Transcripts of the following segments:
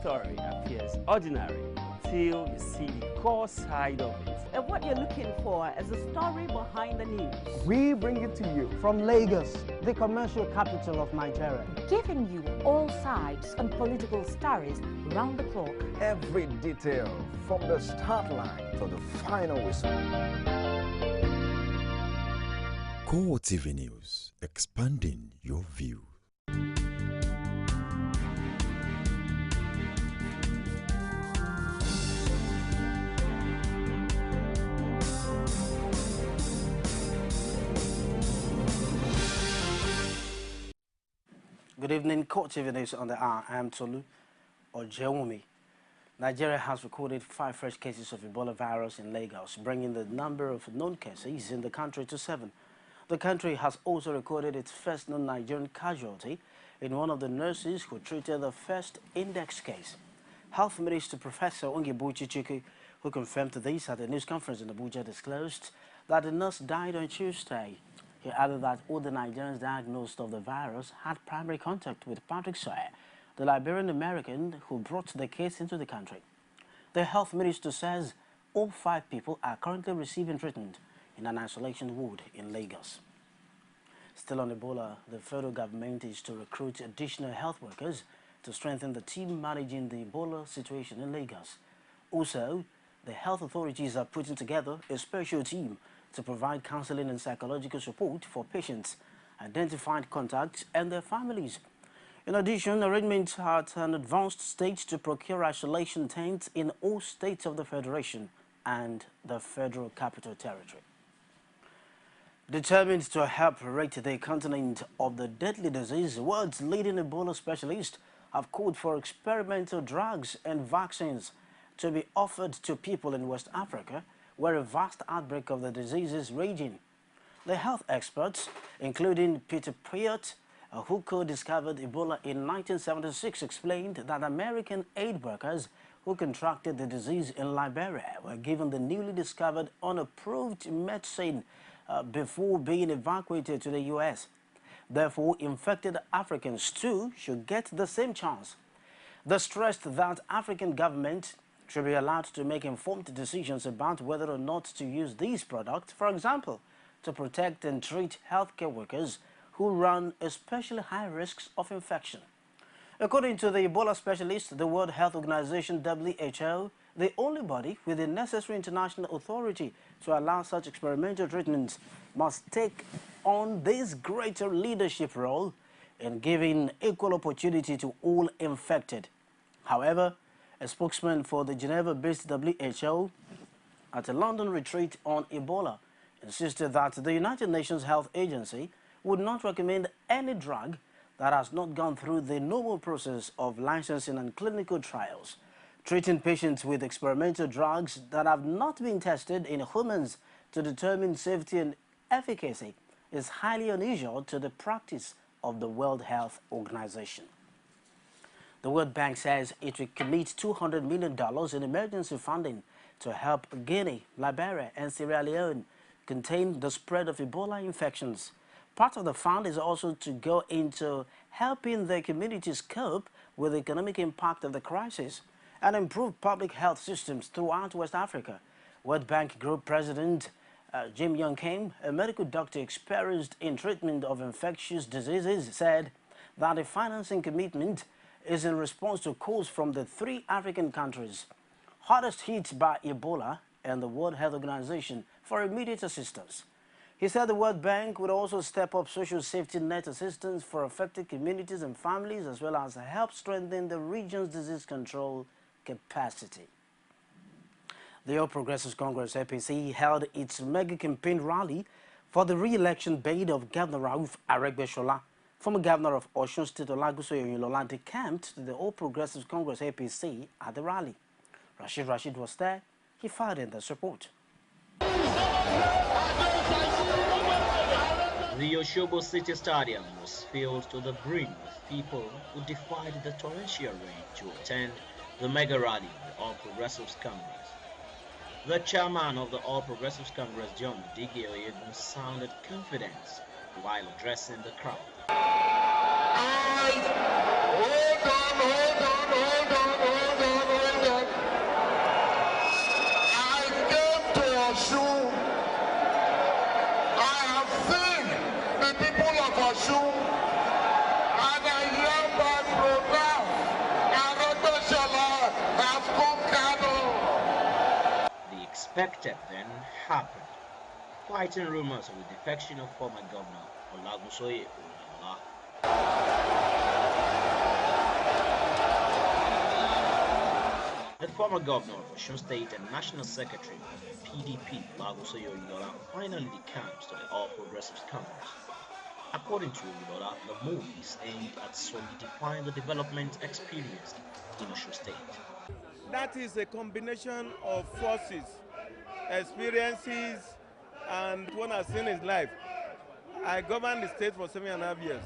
story appears ordinary until you see the core side of it. And what you're looking for is the story behind the news. We bring it to you from Lagos, the commercial capital of Nigeria. Giving you all sides and political stories round the clock. Every detail from the start line to the final whistle. CoreTV News, expanding your view. Good evening, CoreTV News on the hour. I am Tolu Ojewumi. Nigeria has recorded 5 fresh cases of Ebola virus in Lagos, bringing the number of known cases in the country to 7. The country has also recorded its first known Nigerian casualty in one of the nurses who treated the first index case. Health Minister Professor Onyebuchi Chike, who confirmed this at a news conference in Abuja, disclosed that the nurse died on Tuesday. He added that all the Nigerians diagnosed of the virus had primary contact with Patrick Sawyer, the Liberian-American who brought the case into the country. The health minister says all 5 people are currently receiving treatment in an isolation ward in Lagos. Still on Ebola, the federal government is to recruit additional health workers to strengthen the team managing the Ebola situation in Lagos. Also, the health authorities are putting together a special team to provide counseling and psychological support for patients, identified contacts, and their families. In addition, arrangements are at an advanced stage to procure isolation tents in all states of the Federation and the Federal Capital Territory. Determined to help rid the continent of the deadly disease, the world's leading Ebola specialists have called for experimental drugs and vaccines to be offered to people in West Africa, where a vast outbreak of the disease is raging. The health experts, including Peter Piot, who co-discovered Ebola in 1976, explained that American aid workers who contracted the disease in Liberia were given the newly discovered unapproved medicine before being evacuated to the U.S. Therefore, infected Africans too should get the same chance. They stressed that African governments should be allowed to make informed decisions about whether or not to use these products, for example, to protect and treat healthcare workers who run especially high risks of infection. According to the Ebola specialist, the World Health Organization, WHO, the only body with the necessary international authority to allow such experimental treatments, must take on this greater leadership role in giving equal opportunity to all infected. However, a spokesman for the Geneva-based WHO at a London retreat on Ebola insisted that the United Nations Health Agency would not recommend any drug that has not gone through the normal process of licensing and clinical trials. Treating patients with experimental drugs that have not been tested in humans to determine safety and efficacy is highly unusual to the practice of the World Health Organization. The World Bank says it will commit $200 million in emergency funding to help Guinea, Liberia, and Sierra Leone contain the spread of Ebola infections. Part of the fund is also to go into helping the communities cope with the economic impact of the crisis and improve public health systems throughout West Africa. World Bank Group President Jim Young Kim, a medical doctor experienced in treatment of infectious diseases, said that the financing commitment is in response to calls from the 3 African countries hardest hit by Ebola and the World Health Organization for immediate assistance. He said the World Bank would also step up social safety net assistance for affected communities and families, as well as help strengthen the region's disease control capacity. The All Progressives Congress APC held its mega campaign rally for the re-election bid of Governor Rauf Aregbesola. Former Governor of Osun State Olaguso Oyinlola decamped to the All Progressives Congress APC at the rally. Rashid was there. He fired in this report. The Oshobo City Stadium was filled to the brim with people who defied the torrential rain to attend the mega rally of the All Progressives Congress. The chairman of the All Progressives Congress, John Digi Oyegun, sounded confidence while addressing the crowd. Hold on. Osun, and I hereby pronounce Aregbesola has conquered all. The expected then happened. Fighting rumors of the defection of former governor Olagunsoye Oyinlola. The former governor of Osun State and National Secretary of PDP, Olagunsoye Oyinlola, finally decamped to the All Progressives Congress. According to Oyinlola, the move is aimed at solidifying the development experienced in Osun State. That is a combination of forces, experiences, and one has seen his life. I governed the state for 7.5 years.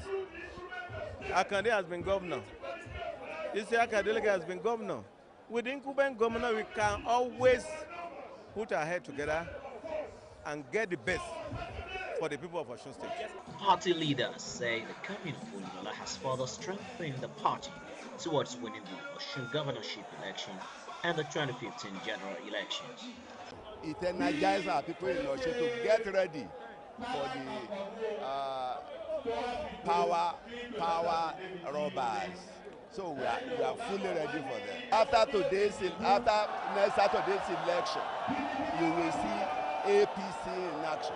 Akande has been governor. Isiaka Adeleke has been governor. With incumbent governor, we can always put our head together and get the best for the people of Osun State. Party leaders say the coming of Oyinlola has further strengthened the party towards winning the Osun governorship election and the 2015 general elections. It energizes our people in Osun to get ready for the power robbers. So we are fully ready for them. After next Saturday's election, you will see APC in action.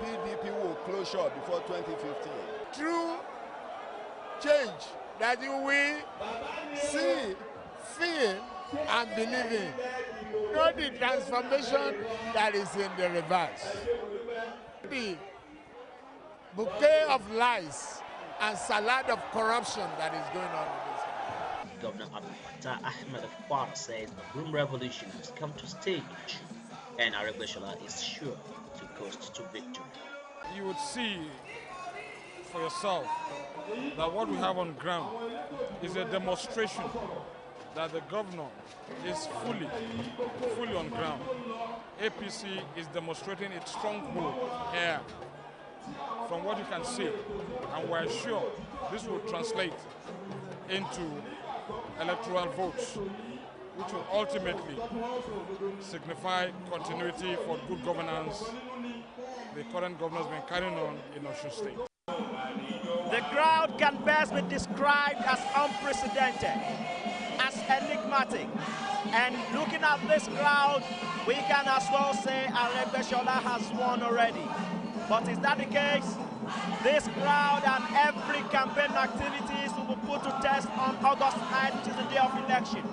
PDP will close shop before 2015. True change that you will see, feel, and believe in. Not the transformation that is in the reverse. The bouquet of lies and salad of corruption that is going on in this country. Governor Abdul Fattah Ahmed of Kwara says the Broom Revolution has come to stay in Osun, and Aregbesola is sure to coast to victory. You would see for yourself that what we have on ground is a demonstration that the governor is fully on ground. APC is demonstrating its stronghold here from what you can see, and we're sure this will translate into electoral votes, which will ultimately signify continuity for good governance the current governor has been carrying on in Osun State. The crowd can best be described as unprecedented, as enigmatic. And looking at this crowd, we can as well say Aregbesola has won already. But is that the case? This crowd and every campaign activities will be put to test on August 9th, which is the day of election.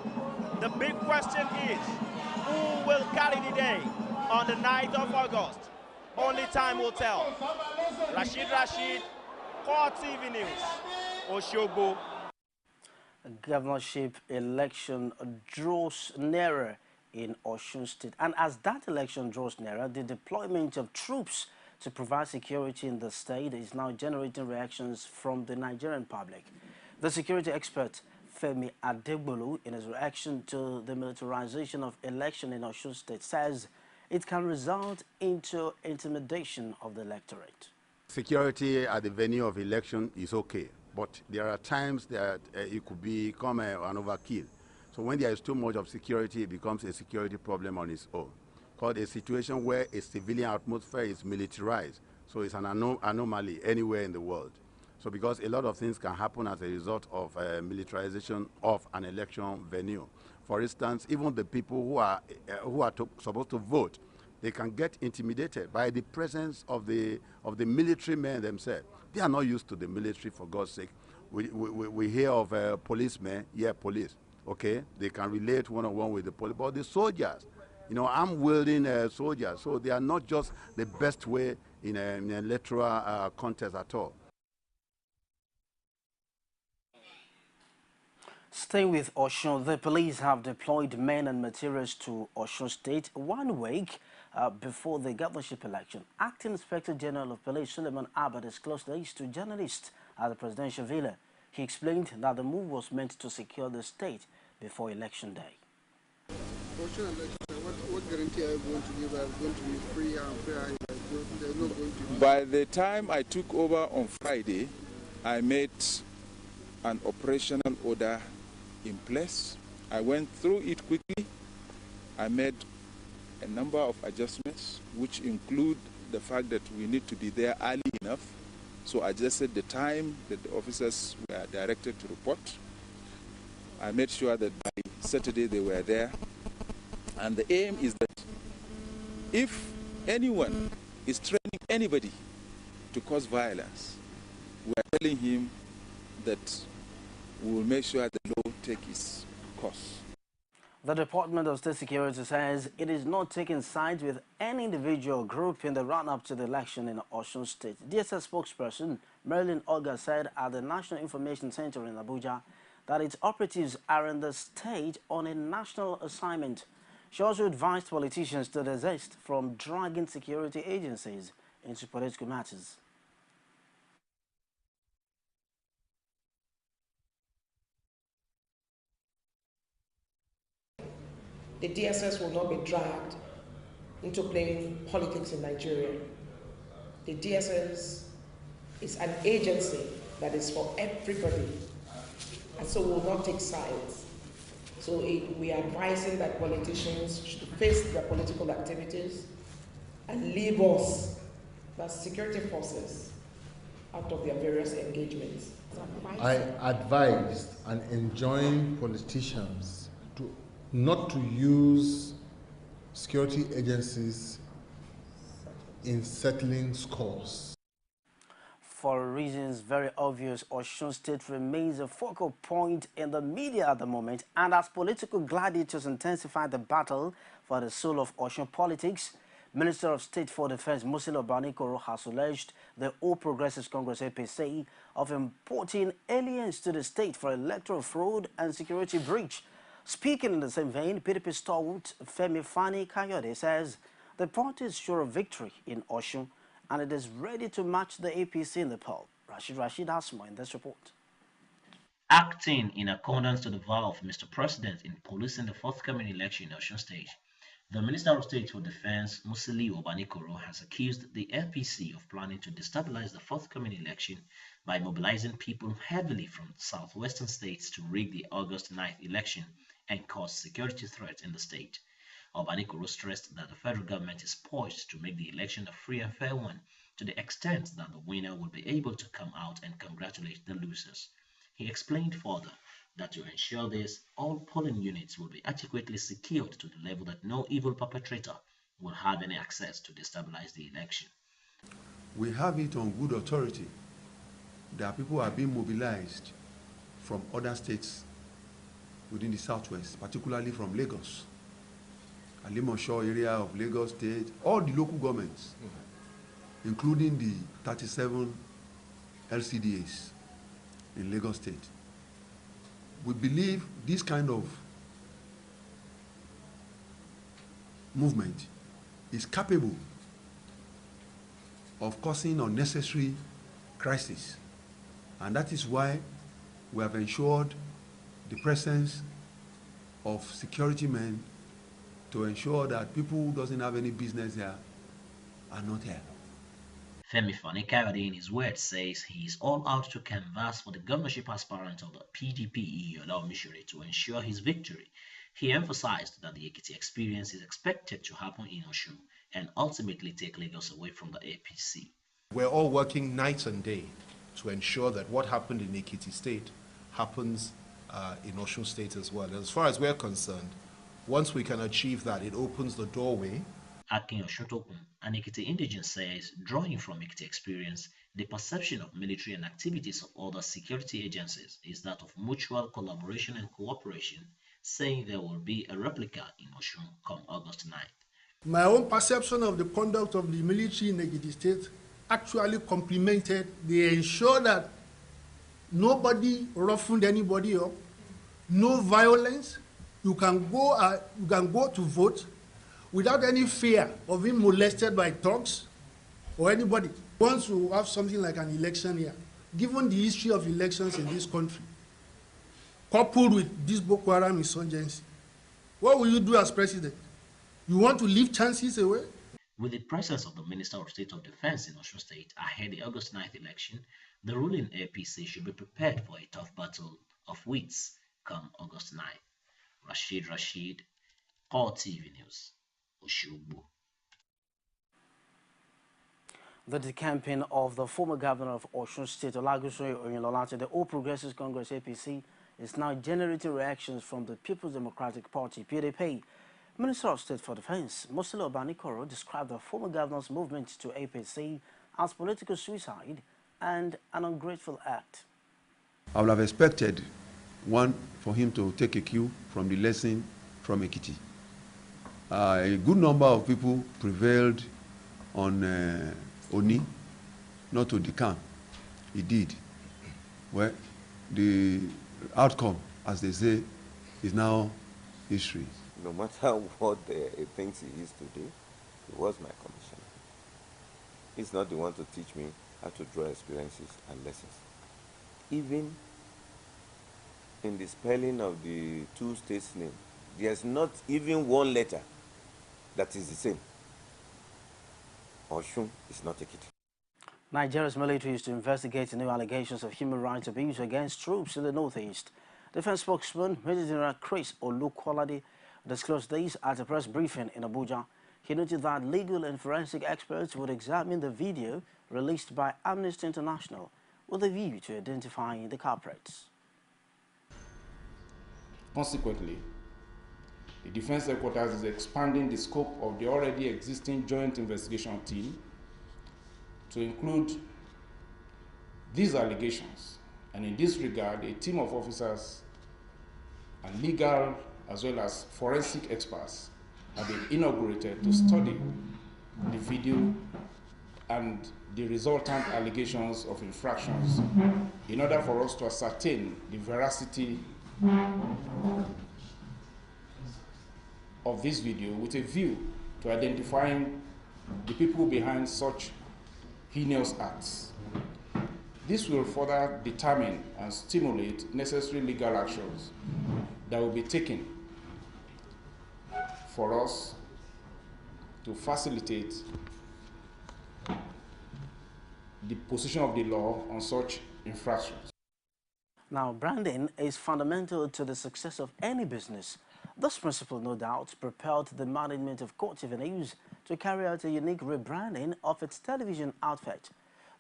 The big question is, who will carry the day on the 9th of August? Only time will tell. Rashid, CoreTV News, Osogbo. Governorship election draws nearer in Osun State. And as that election draws nearer, the deployment of troops to provide security in the state is now generating reactions from the Nigerian public. The security expert Femi Adegbolu, in his reaction to the militarization of election in Osun State, says it can result into intimidation of the electorate. Security at the venue of election is okay, but there are times that it could become an overkill. So when there is too much of security, it becomes a security problem on its own. Called a situation where a civilian atmosphere is militarized. So it's an anomaly anywhere in the world. So because a lot of things can happen as a result of militarization of an election venue. For instance, even the people who are supposed to vote, they can get intimidated by the presence of the military men themselves. They are not used to the military, for God's sake. We hear of policemen, yeah, police, okay? They can relate one-on-one with the police, but the soldiers, you know, I'm wielding soldiers, so they are not just the best way in an electoral contest at all. Staying with Osun, the police have deployed men and materials to Osun State 1 week before the governorship election. Acting Inspector General of Police Suleiman Abba disclosed this to journalists at the presidential villa. He explained that the move was meant to secure the state before election day. What guarantee are you going to give? Are going to be free and fair? There's not going to be... By the time I took over on Friday, I made an operational order in place. I went through it quickly. I made a number of adjustments, which include the fact that we need to be there early enough So I just said the time that the officers were directed to report. I made sure that by Saturday they were there. And the aim is that if anyone is training anybody to cause violence, we are telling him that we will make sure the law take its course. The Department of State Security says it is not taking sides with any individual group in the run-up to the election in Osun State. DSS spokesperson Marilyn Olga said at the National Information Center in Abuja that its operatives are in the state on a national assignment. She also advised politicians to desist from dragging security agencies into political matters. The DSS will not be dragged into playing politics in Nigeria. The DSS is an agency that is for everybody, and so we will not take sides. So we are advising that politicians should face their political activities and leave us, the security forces, out of their various engagements. I advised and enjoined politicians not to use security agencies in settling scores. For reasons very obvious, Osun State remains a focal point in the media at the moment, and as political gladiators intensify the battle for the soul of Osun politics, Minister of State for Defense Musilo Banikoro has alleged the All Progressives Congress APC of importing aliens to the state for electoral fraud and security breach. Speaking in the same vein, PDP stalwart Femi Fani-Kayode says the party is sure of victory in Osun and it is ready to match the APC in the poll. Rashid has more in this report. Acting in accordance to the vow of Mr. President in policing the forthcoming election in Osun State, the Minister of State for Defense, Musiliu Obanikoro, has accused the APC of planning to destabilize the forthcoming election by mobilizing people heavily from southwestern states to rig the August 9th election and cause security threats in the state. Obanikoro stressed that the federal government is poised to make the election a free and fair one to the extent that the winner will be able to come out and congratulate the losers. He explained further that to ensure this, all polling units will be adequately secured to the level that no evil perpetrator will have any access to destabilize the election. We have it on good authority that people are being mobilized from other states within the southwest, particularly from Lagos, Alimosho area of Lagos State, all the local governments, including the 37 LCDAs in Lagos State. We believe this kind of movement is capable of causing unnecessary crisis, and that is why we have ensured the presence of security men to ensure that people who doesn't have any business here are not here. Femi Fani-Kayode, in his words, says he is all out to canvass for the governorship aspirant of the PDP, Yola Omishore, to ensure his victory. He emphasized that the Ekiti experience is expected to happen in Osun and ultimately take Lagos away from the APC. We're all working night and day to ensure that what happened in Ekiti State happens in Osun State as well. As far as we're concerned, once we can achieve that, it opens the doorway. Akin Oshotokun, an Ekiti indigene, says, drawing from Ekiti experience, the perception of military and activities of other security agencies is that of mutual collaboration and cooperation, saying there will be a replica in Osun come August 9th. My own perception of the conduct of the military in Ekiti State actually complemented. They ensure that nobody roughened anybody up, no violence. You can go to vote without any fear of being molested by thugs or anybody. Once we have something like an election here, given the history of elections in this country, coupled with this Boko Haram insurgency, what will you do as president? You want to leave chances away? With the presence of the Minister of State of Defense in Osun State ahead the August 9th election, the ruling APC should be prepared for a tough battle of wits come August 9th. Rashid, CoreTV News, Oshogbo. The decamping of the former governor of Osun State, Olagunsoye Oyinlola, to the All Progressives Congress APC is now generating reactions from the People's Democratic Party (PDP). Minister of State for Defense, Mosilo Obanikoro, described the former governor's movement to APC as political suicide and an ungrateful act. I would have expected one for him to take a cue from the lesson from Ekiti. A good number of people prevailed on Oni not to decamp. He did. Well, the outcome, as they say, is now history. No matter what he thinks he is today, he was my commissioner. He's not the one to teach me how to draw experiences and lessons. Even in the spelling of the two states' names, there's not even one letter that is the same. Osun is not Ekiti. Nigeria's military is to investigate new allegations of human rights abuse against troops in the northeast. Defense spokesman Major General Chris Olukolade disclosed this at a press briefing in Abuja. He noted that legal and forensic experts would examine the video released by Amnesty International with a view to identifying the culprits. Consequently, the Defense Headquarters is expanding the scope of the already existing Joint Investigation Team to include these allegations, and in this regard, a team of officers and legal as well as forensic experts have been inaugurated to study the video and the resultant allegations of infractions in order for us to ascertain the veracity of this video with a view to identifying the people behind such heinous acts. This will further determine and stimulate necessary legal actions that will be taken for us to facilitate the position of the law on such infractions. Now, branding is fundamental to the success of any business. This principle, no doubt, propelled the management of CoreTV News to carry out a unique rebranding of its television outfit.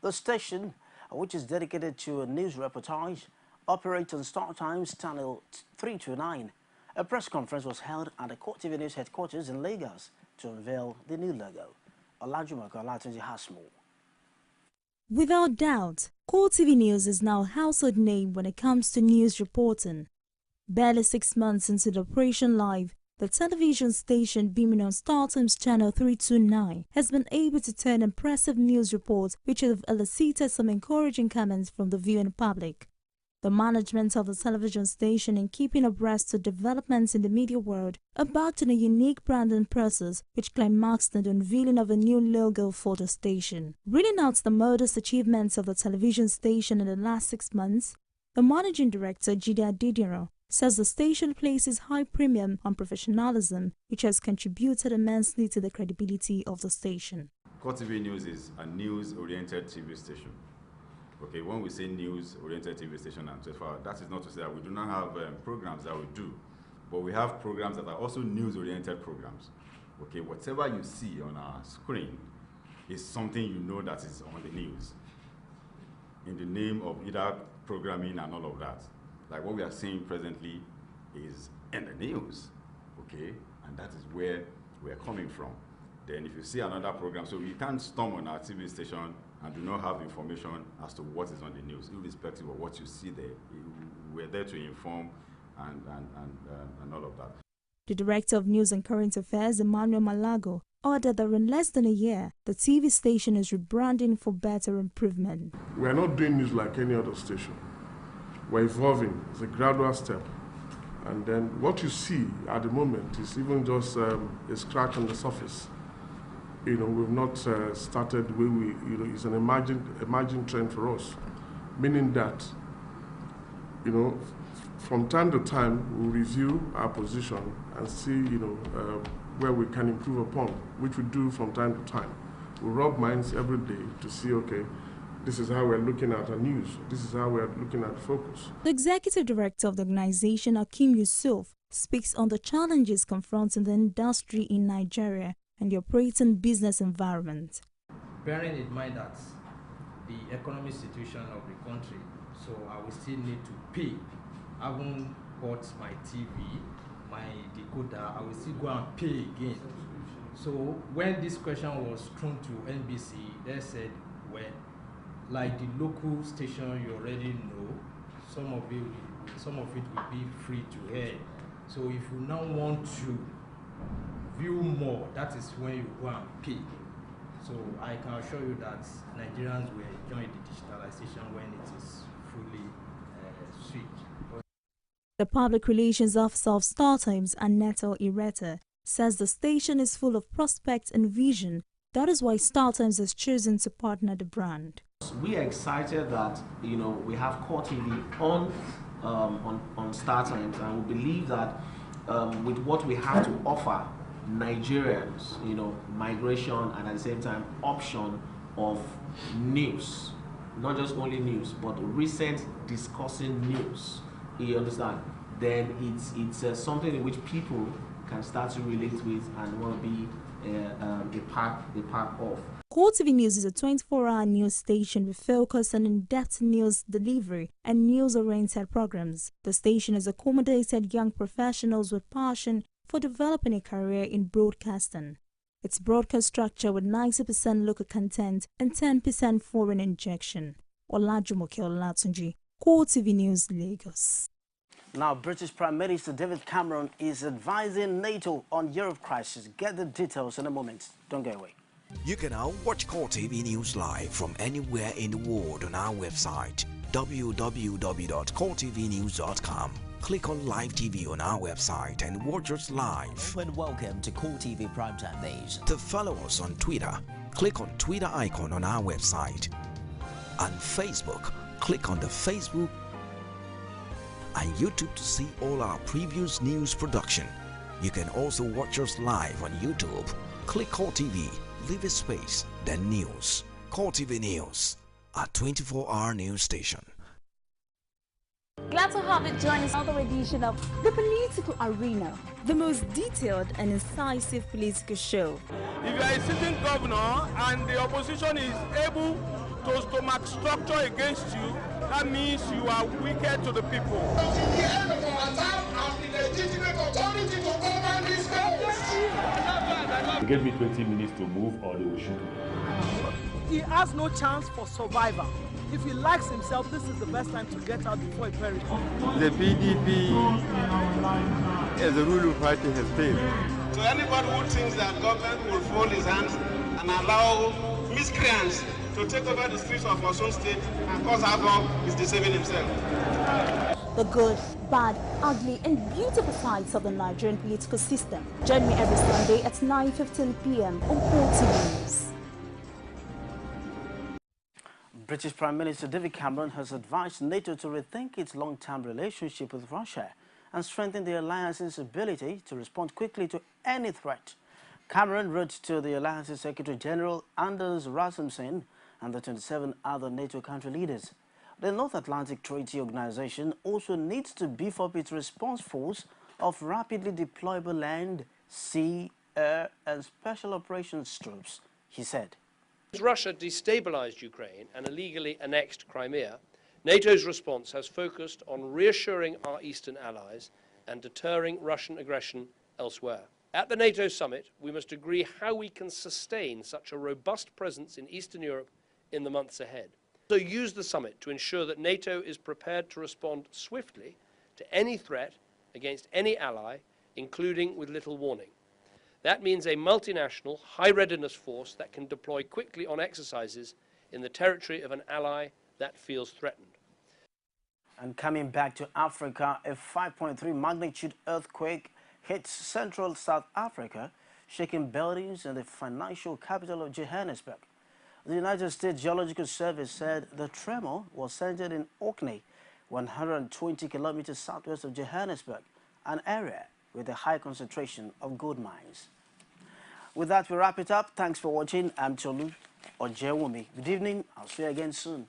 The station, which is dedicated to news reportage, operates on Star Times Channel 329. A press conference was held at the CoreTV News headquarters in Lagos to unveil the new logo. Olajumaka Olatunji has more. Without doubt, CoreTV News is now a household name when it comes to news reporting. Barely 6 months into the operation live, the television station beaming on StarTimes Channel 329 has been able to turn impressive news reports which have elicited some encouraging comments from the viewing public. The management of the television station, in keeping abreast to developments in the media world, embarked on a unique branding process which climaxed in the unveiling of a new logo for the station. Reading out the modest achievements of the television station in the last 6 months, the managing director, Jide Adediro, says the station places high premium on professionalism, which has contributed immensely to the credibility of the station. CoreTV News is a news-oriented TV station. Okay, when we say news-oriented TV station and 24 hours, that is not to say that we do not have programs that we do, but we have programs that are also news-oriented programs. Okay, whatever you see on our screen is something you know that is on the news, in the name of either programming and all of that. Like what we are seeing presently is in the news, okay? And that is where we're coming from. Then if you see another program, so you can't storm on our TV station and do not have information as to what is on the news, irrespective of what you see there. We're there to inform and all of that. The Director of News and Current Affairs, Emmanuel Malago, ordered that in less than a year, the TV station is rebranding for better improvement. We are not doing news like any other station. We're evolving. It's a gradual step. And then what you see at the moment is even just a scratch on the surface. You know, we've not started the way we, you know, it's an emerging trend for us. Meaning that, you know, from time to time, we'll review our position and see, you know, where we can improve upon, which we do from time to time. We rub minds every day to see, okay, this is how we're looking at our news. This is how we're looking at focus. The executive director of the organization, Hakeem Yusuf, speaks on the challenges confronting the industry in Nigeria and the operating business environment. bearing in mind that the economic situation of the country, so I will still need to pay. I haven't bought my TV, my decoder, I will still go and pay again. So when this question was thrown to NBC, they said, well, like the local station you already know, some of it will be free to air. So if you now want to view more, that is when you go and pay. So I can assure you that Nigerians will enjoy the digitalization when it is fully switched. The public relations officer of StarTimes, Aneta Ireta, says the station is full of prospects and vision. That is why StarTimes has chosen to partner the brand. We are excited that we have CoreTV on StarTimes, and we believe that with what we have to offer Nigerians, migration, and at the same time option of news, not just only news, but recent discussing news, you understand, then it's something in which people can start to relate with and want to be a part of. CoreTV News is a 24-hour news station with focus on in-depth news delivery and news-oriented programs. The station has accommodated young professionals with passion for developing a career in broadcasting. Its broadcast structure with 90% local content and 10% foreign injection. Olajumoke Olatunji, CoreTV News, Lagos. Now, British Prime Minister David Cameron is advising NATO on Europe crisis. Get the details in a moment. Don't go away. You can now watch CoreTV News live from anywhere in the world on our website, www.coretvnews.com. Click on Live TV on our website and watch us live. And welcome to CoreTV Primetime Days. To follow us on Twitter, click on Twitter icon on our website. On Facebook, click on the Facebook and YouTube to see all our previous news production. You can also watch us live on YouTube. Click CoreTV, leave a space, then news. CoreTV News, a 24-hour news station. Glad to have you join us another edition of The Political Arena, the most detailed and incisive political show. If you are a sitting governor and the opposition is able to stomach structure against you, that means you are wicked to the people. Until the end of our time, I'm the legitimate authority to govern this country. Give me 20 minutes to move or they will shoot me. He has no chance for survival. If he likes himself, this is the best time to get out before he perishes. The PDP as a ruling party has failed. So anybody who thinks that government will fold his hands and allow miscreants to take over the streets of our own state and cause havoc is deceiving himself. The good, bad, ugly and beautiful sides of the Nigerian political system. Join me every Sunday at 9:15 p.m. on CoreTV News. British Prime Minister David Cameron has advised NATO to rethink its long-term relationship with Russia and strengthen the alliance's ability to respond quickly to any threat. Cameron wrote to the alliance's Secretary General Anders Rasmussen and the 27 other NATO country leaders. The North Atlantic Treaty Organization also needs to beef up its response force of rapidly deployable land, sea, air and special operations troops, he said. As Russia destabilized Ukraine and illegally annexed Crimea, NATO's response has focused on reassuring our eastern allies and deterring Russian aggression elsewhere. At the NATO summit, we must agree how we can sustain such a robust presence in Eastern Europe in the months ahead. So use the summit to ensure that NATO is prepared to respond swiftly to any threat against any ally, including with little warning. That means a multinational, high-readiness force that can deploy quickly on exercises in the territory of an ally that feels threatened. And coming back to Africa, a 5.3 magnitude earthquake hit central South Africa, shaking buildings in the financial capital of Johannesburg. The United States Geological Service said the tremor was centered in Orkney, 120 kilometers southwest of Johannesburg, an area with a high concentration of gold mines. With that, we wrap it up. Thanks for watching. I'm Tolu Ojewumi. Good evening. I'll see you again soon.